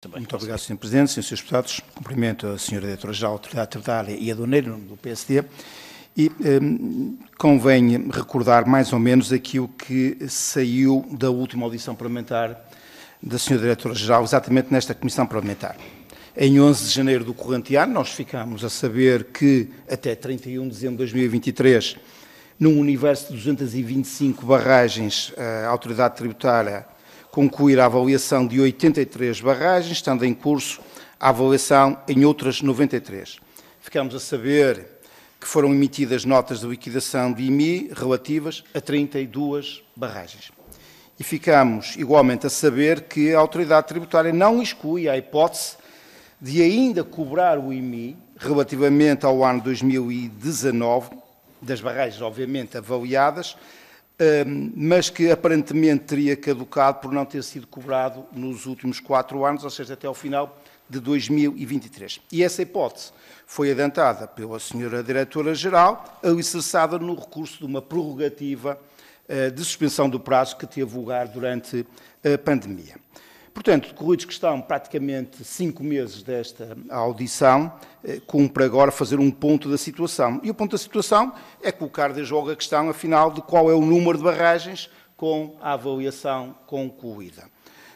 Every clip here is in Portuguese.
Também. Muito obrigado, Sr. Presidente, Srs. Deputados. Cumprimento a Sra. Diretora-Geral da Autoridade Tributária e a Doneira, do PSD. E convém recordar mais ou menos aquilo que saiu da última audição parlamentar da Sra. Diretora-Geral, exatamente nesta Comissão Parlamentar. Em 11 de janeiro do corrente ano, nós ficámos a saber que, até 31 de dezembro de 2023, num universo de 225 barragens, a Autoridade Tributária concluir a avaliação de 83 barragens, estando em curso a avaliação em outras 93. Ficámos a saber que foram emitidas notas de liquidação de IMI relativas a 32 barragens. E ficámos igualmente a saber que a Autoridade Tributária não exclui a hipótese de ainda cobrar o IMI relativamente ao ano 2019, das barragens obviamente avaliadas, mas que aparentemente teria caducado por não ter sido cobrado nos últimos 4 anos, ou seja, até ao final de 2023. E essa hipótese foi adiantada pela Sra. Diretora-Geral, alicerçada no recurso de uma prorrogativa de suspensão do prazo que teve lugar durante a pandemia. Portanto, decorridos que estão praticamente 5 meses desta audição, cumpre agora fazer um ponto da situação. E o ponto da situação é colocar desde logo a questão, afinal, de qual é o número de barragens com a avaliação concluída. A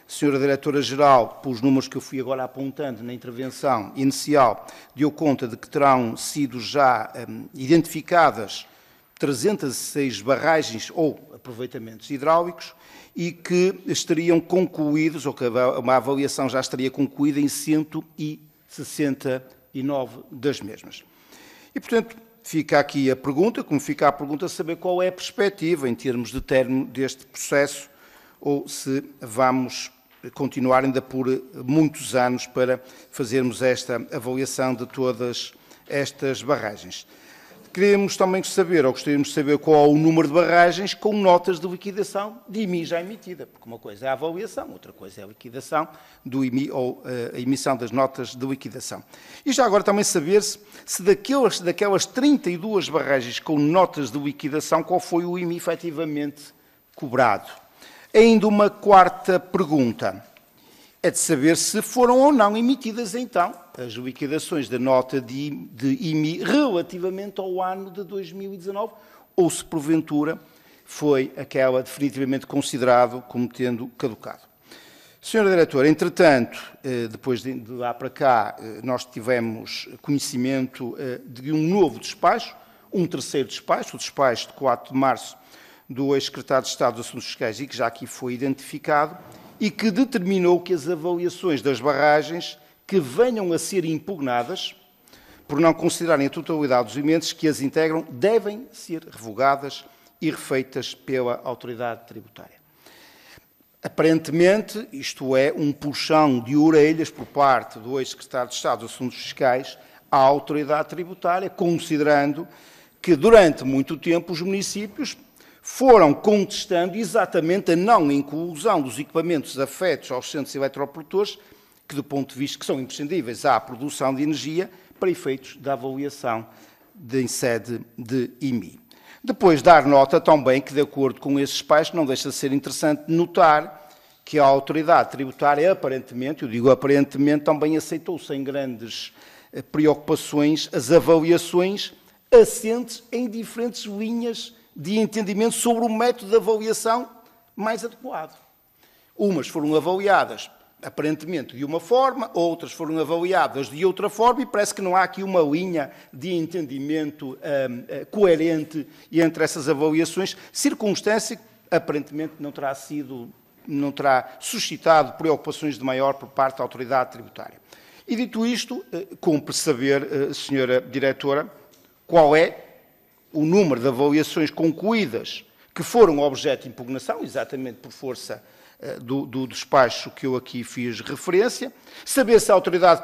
Sra. Diretora-Geral, pelos números que eu fui agora apontando na intervenção inicial, deu conta de que terão sido já identificadas 306 barragens ou aproveitamentos hidráulicos e que estariam concluídos, ou que uma avaliação já estaria concluída em 169 das mesmas. E, portanto, fica aqui a pergunta, como fica a pergunta, saber qual é a perspectiva em termos de término deste processo, ou se vamos continuar ainda por muitos anos para fazermos esta avaliação de todas estas barragens. Queremos também saber, ou gostaríamos de saber, qual é o número de barragens com notas de liquidação de IMI já emitida, porque uma coisa é a avaliação, outra coisa é a liquidação do IMI ou a emissão das notas de liquidação. E já agora também saber-se se daquelas 32 barragens com notas de liquidação, qual foi o IMI efetivamente cobrado. Ainda uma quarta pergunta. É de saber se foram ou não emitidas, então, as liquidações da nota de IMI relativamente ao ano de 2019, ou se, porventura, foi aquela definitivamente considerado como tendo caducado. Sra. Diretora, entretanto, depois de lá para cá, nós tivemos conhecimento de um novo despacho, um terceiro despacho, o despacho de 4 de março do ex-secretário de Estado dos Assuntos Fiscais, e que já aqui foi identificado, e que determinou que as avaliações das barragens que venham a ser impugnadas, por não considerarem a totalidade dos elementos que as integram, devem ser revogadas e refeitas pela Autoridade Tributária. Aparentemente, isto é um puxão de orelhas por parte do ex-secretário de Estado dos Assuntos Fiscais à Autoridade Tributária, considerando que durante muito tempo os municípios foram contestando exatamente a não inclusão dos equipamentos afetos aos centros eletroprodutores, que do ponto de vista que são imprescindíveis à produção de energia, para efeitos da avaliação em sede de IMI. Depois, dar nota também que, de acordo com esses pais, não deixa de ser interessante notar que a Autoridade Tributária, aparentemente, eu digo aparentemente, também aceitou sem grandes preocupações as avaliações assentes em diferentes linhas de entendimento sobre o método de avaliação mais adequado. Umas foram avaliadas, aparentemente, de uma forma, outras foram avaliadas de outra forma, e parece que não há aqui uma linha de entendimento coerente entre essas avaliações, circunstância que, aparentemente, não terá suscitado preocupações de maior por parte da Autoridade Tributária. E, dito isto, cumpre saber, Sra. Diretora, qual é o número de avaliações concluídas que foram objeto de impugnação, exatamente por força do despacho que eu aqui fiz referência, saber se a Autoridade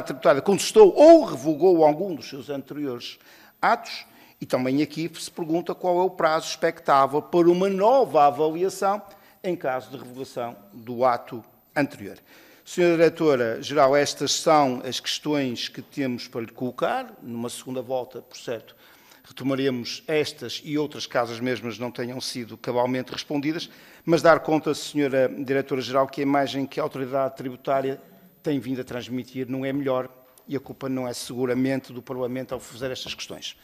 Tributária contestou ou revogou algum dos seus anteriores atos, e também aqui se pergunta qual é o prazo expectável para uma nova avaliação em caso de revogação do ato anterior. Sra. Diretora-Geral, estas são as questões que temos para lhe colocar, numa segunda volta, por certo, retomaremos estas e outras caso as mesmas não tenham sido cabalmente respondidas, mas dar conta, Sra. Diretora-Geral, que a imagem que a autoridade tributária tem vindo a transmitir não é melhor e a culpa não é seguramente do Parlamento ao fazer estas questões.